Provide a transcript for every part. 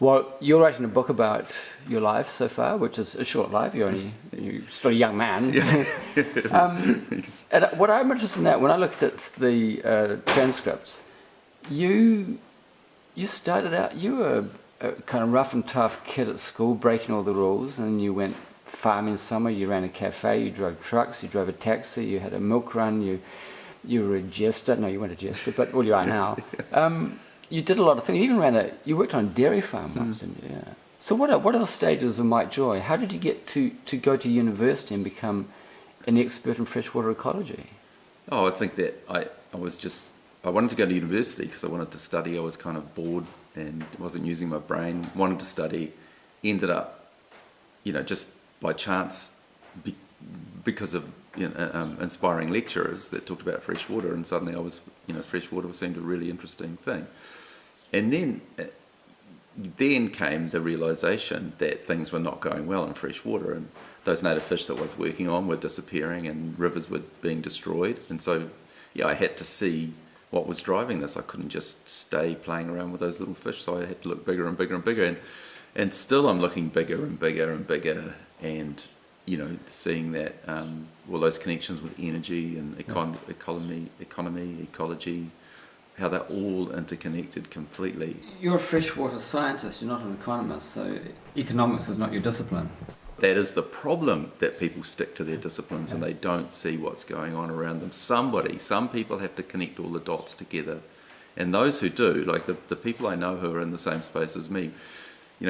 Well, you're writing a book about your life so far, which is a short life. You're still a young man. Yeah. And what I'm interested in that, when I looked at the transcripts, you started out, you were a kind of rough and tough kid at school, breaking all the rules, and you went farming summer, you ran a cafe, you drove trucks, you drove a taxi, you had a milk run, you were a jester. No, you weren't a jester, but well, you are now. You did a lot of things. You even you worked on a dairy farm once, didn't you? Yeah. So what are the stages of Mike Joy? How did you get to go to university and become an expert in freshwater ecology? Oh, I think that I wanted to go to university because I wanted to study. I was kind of bored and wasn't using my brain. Wanted to study. Ended up, just by chance, because of inspiring lecturers that talked about freshwater, and suddenly I was, freshwater seemed a really interesting thing. And then came the realization that things were not going well in freshwater, and those native fish that I was working on were disappearing and rivers were being destroyed. And so, I had to see what was driving this. I couldn't just stay playing around with those little fish, so I had to look bigger and bigger and bigger. And still I'm looking bigger and bigger and bigger, and seeing that those connections with energy and economy, ecology, how they're all interconnected completely. You're a freshwater scientist, you're not an economist, so economics is not your discipline. That is the problem, that people stick to their disciplines and they don't see what's going on around them. Some people have to connect all the dots together, and those who do, like the people I know who are in the same space as me,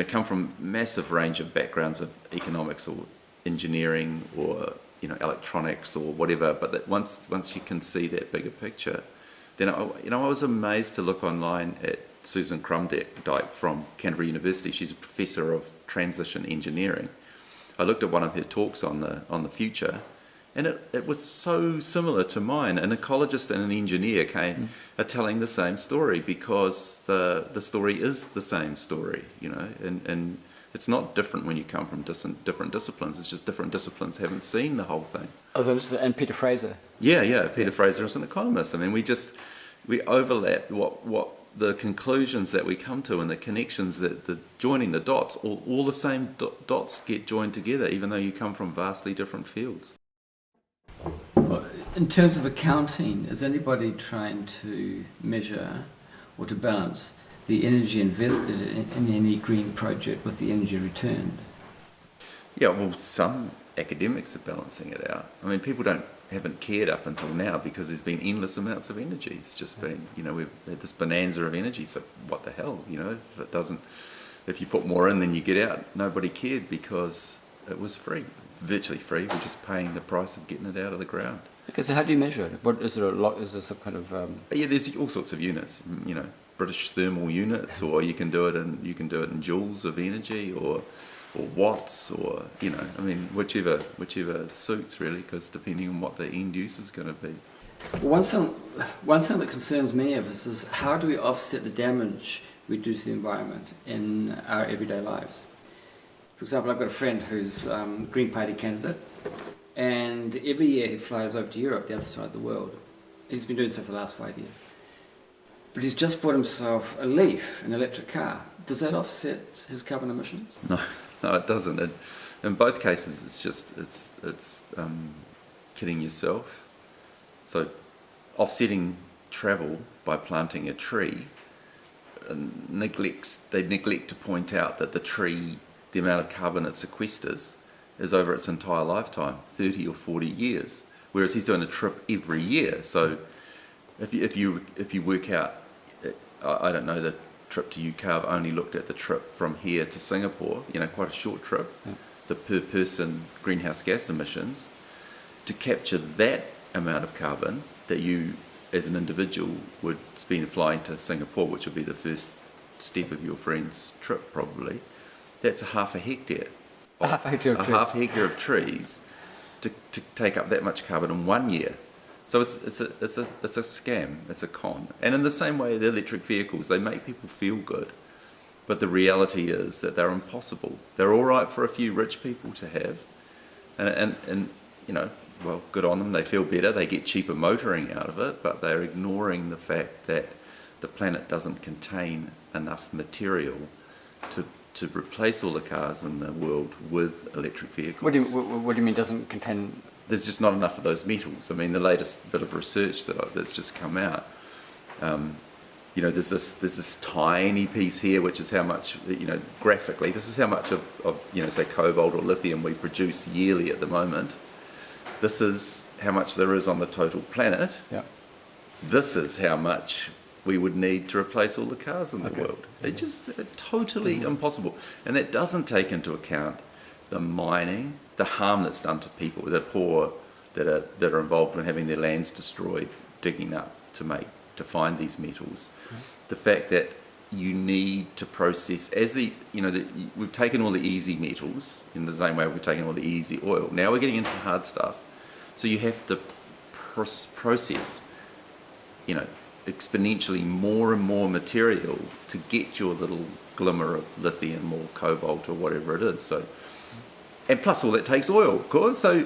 come from massive range of backgrounds of economics or engineering or electronics or whatever, but that once you can see that bigger picture, then I was amazed to look online at Susan Crumdyke from Canterbury University. She's a professor of transition engineering. I looked at one of her talks on the future, and it was so similar to mine. An ecologist and an engineer are telling the same story, because the story is the same story, and it's not different when you come from different disciplines. It's just different disciplines haven't seen the whole thing. And Peter Fraser. Yeah. Peter Fraser is an economist. I mean, we overlap what the conclusions that we come to and the connections that the joining the dots, all the same dots get joined together, even though you come from vastly different fields. In terms of accounting, is anybody trying to measure or to balance the energy invested in any green project with the energy returned? Yeah, well, some academics are balancing it out. I mean, people haven't cared up until now because there's been endless amounts of energy. It's just been, we've had this bonanza of energy, so what the hell, if you put more in than you get out, nobody cared because it was free, virtually free. We're just paying the price of getting it out of the ground. Okay, so how do you measure it? What is there is there some kind of Yeah, there's all sorts of units, British thermal units, or you can do it in joules of energy, or watts, or whichever suits really, because depending on what the end use is going to be. One thing that concerns many of us is, how do we offset the damage we do to the environment in our everyday lives? For example, I've got a friend who's a Green Party candidate, and every year he flies over to Europe, the other side of the world. He's been doing so for the last 5 years. But he's just bought himself a Leaf, an electric car. Does that offset his carbon emissions? No, it doesn't. In both cases, it's kidding yourself. So, offsetting travel by planting a tree, they neglect to point out that the tree, the amount of carbon it sequesters, is over its entire lifetime, 30 or 40 years. Whereas he's doing a trip every year. So, if you work out, I don't know, the trip to UK, I've only looked at the trip from here to Singapore, quite a short trip, the per person greenhouse gas emissions, to capture that amount of carbon that you as an individual would spend flying to Singapore, which would be the first step of your friend's trip probably, that's a half a hectare. Half a hectare of trees to take up that much carbon in 1 year. So it's a scam, it's a con. And in the same way, the electric vehicles, they make people feel good, but the reality is that they're impossible. They're all right for a few rich people to have, and well, good on them. They feel better. They get cheaper motoring out of it, but they're ignoring the fact that the planet doesn't contain enough material to replace all the cars in the world with electric vehicles. What do you mean doesn't contain? There's just not enough of those metals. I mean, the latest bit of research that's just come out, there's this tiny piece here, which is how much, graphically, this is how much of say cobalt or lithium we produce yearly at the moment. This is how much there is on the total planet. Yeah. This is how much we would need to replace all the cars in the world. It's just totally impossible. And that doesn't take into account the mining, the harm that's done to people, the poor that are involved in having their lands destroyed, digging up to find these metals. The fact that you need to process, as these, we've taken all the easy metals in the same way we've taken all the easy oil. Now we're getting into hard stuff. So you have to process, exponentially more and more material to get your little glimmer of lithium or cobalt or whatever it is. So, and plus all that takes oil, of course. So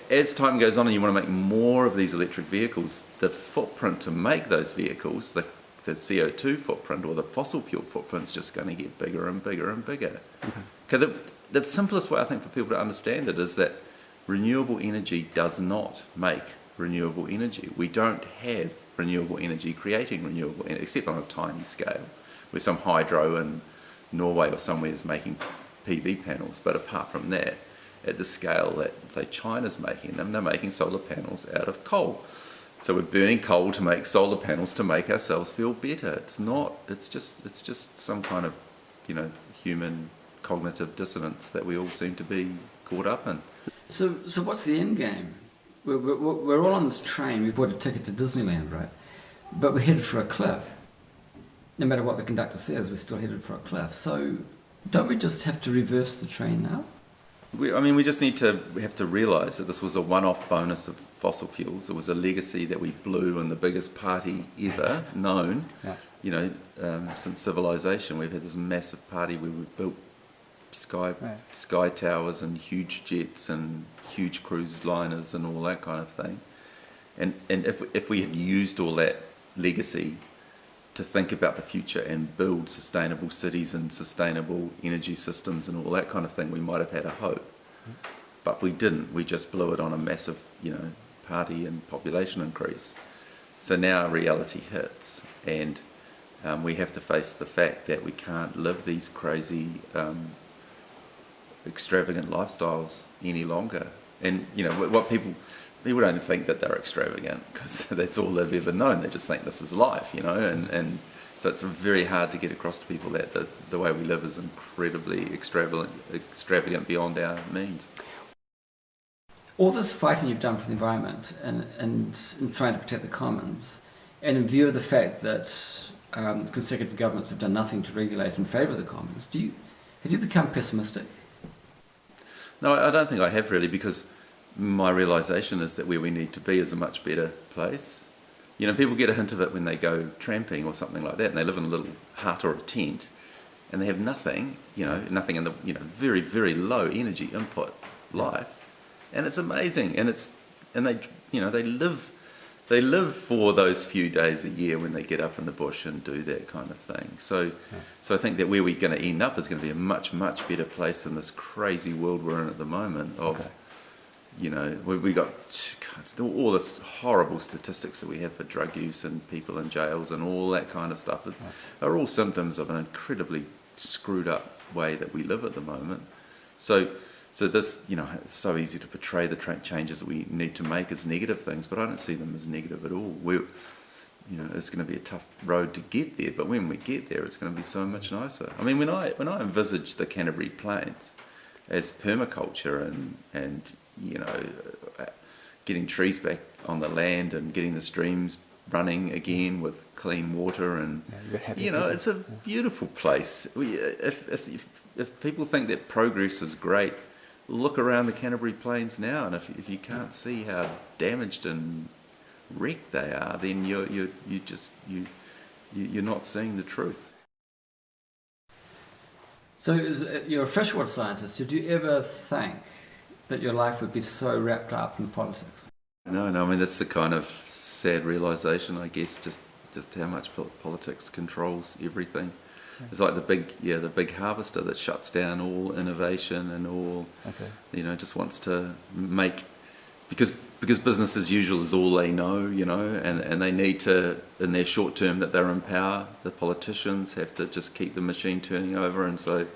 as time goes on and you want to make more of these electric vehicles, the footprint to make those vehicles, the CO2 footprint or the fossil fuel footprint is just going to get bigger and bigger and bigger. Okay, the simplest way I think for people to understand it is that renewable energy does not make renewable energy. We don't have renewable energy creating renewable energy, except on a tiny scale, where some hydro in Norway or somewhere is making PV panels. But apart from that, at the scale that, say, China's making them, they're making solar panels out of coal. So we're burning coal to make solar panels to make ourselves feel better. It's not. It's just some kind of, human cognitive dissonance that we all seem to be caught up in. So what's the end game? We're all on this train. We've bought a ticket to Disneyland, right? But we're headed for a cliff. No matter what the conductor says, we're still headed for a cliff. So don't we just have to reverse the train now? We just we have to realise that this was a one-off bonus of fossil fuels. It was a legacy that we blew in the biggest party ever known. Yeah. Since civilization, we've had this massive party where we've built sky towers and huge jets and huge cruise liners and all that kind of thing. And if we had used all that legacy to think about the future and build sustainable cities and sustainable energy systems and all that kind of thing, we might have had a hope. But we didn't. We just blew it on a massive, party and population increase. So now reality hits, and we have to face the fact that we can't live these crazy, extravagant lifestyles any longer. And what people don't think that they're extravagant because that's all they've ever known. They just think this is life, and so it's very hard to get across to people that the way we live is incredibly extravagant beyond our means. All this fighting you've done for the environment and in trying to protect the commons, and in view of the fact that consecutive governments have done nothing to regulate in favour of the commons, have you become pessimistic? No, I don't think I have really, because my realisation is that where we need to be is a much better place. People get a hint of it when they go tramping or something like that, and they live in a little hut or a tent, and they have nothing, nothing in the, very, very low energy input life, and it's amazing, and they live for those few days a year when they get up in the bush and do that kind of thing. So I think that where we're going to end up is going to be a much, much better place than this crazy world we're in at the moment of. We got all this horrible statistics that we have for drug use and people in jails and all that kind of stuff are all symptoms of an incredibly screwed up way that we live at the moment. So this, it's so easy to portray the changes that we need to make as negative things, but I don't see them as negative at all. It's going to be a tough road to get there, but when we get there, it's going to be so much nicer. I mean, when I envisage the Canterbury Plains as permaculture and getting trees back on the land and getting the streams running again with clean water, and it's a beautiful place. If people think that progress is great, look around the Canterbury Plains now, and if you can't see how damaged and wrecked they are, then you're not seeing the truth. So you're a freshwater scientist. Did you ever think that your life would be so wrapped up in politics? No. I mean, that's the kind of sad realisation, I guess, just how much politics controls everything. It's like the big harvester that shuts down all innovation and all, just wants to make, because business as usual is all they know, and they need to, in their short term that they're in power, the politicians have to just keep the machine turning over, and so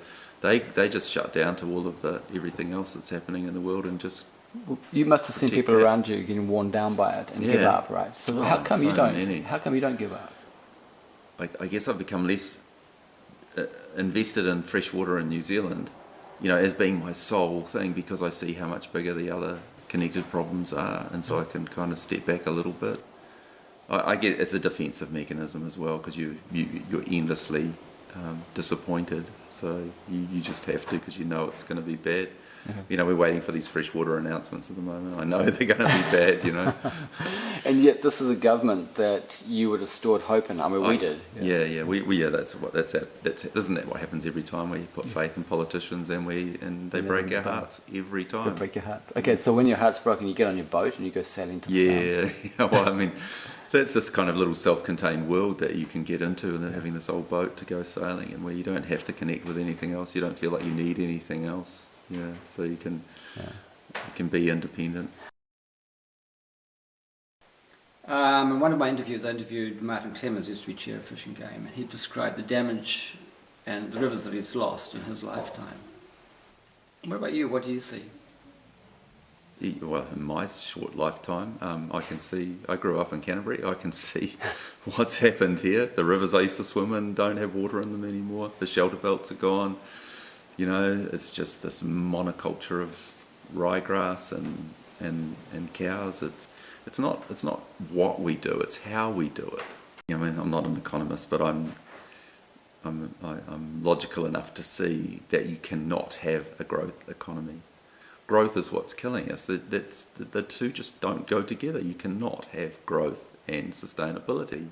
they just shut down to all of everything else that's happening in the world and just. Well, you must have seen people around you getting worn down by it and give up, right? So how come you don't? How come you don't give up? I guess I've become less invested in freshwater in New Zealand, as being my sole thing, because I see how much bigger the other connected problems are, and so I can kind of step back a little bit. I get it's a defensive mechanism as well, because you're endlessly disappointed, so you just have to, because it's going to be bad. We're waiting for these freshwater announcements at the moment. I know they're going to be bad, And yet, this is a government that you would have stored hope in. I mean, we did. Isn't that what happens every time we put faith in politicians and they break our hearts every time. They break your hearts. Okay, so when your heart's broken, you get on your boat and you go sailing to the south. Well, I mean, that's this kind of little self-contained world that you can get into, and then having this old boat to go sailing, and where you don't have to connect with anything else. You don't feel like you need anything else. So you can be independent. In one of my interviews, I interviewed Martin Clemens, who used to be chair of Fish and Game, and he described the damage and the rivers that he's lost in his lifetime. What about you? What do you see? Well, in my short lifetime, I grew up in Canterbury, I can see what's happened here. The rivers I used to swim in don't have water in them anymore. The shelter belts are gone. It's just this monoculture of ryegrass and cows. It's not what we do, it's how we do it. I mean, I'm not an economist, but I'm logical enough to see that you cannot have a growth economy. Growth is what's killing us. The two just don't go together. You cannot have growth and sustainability.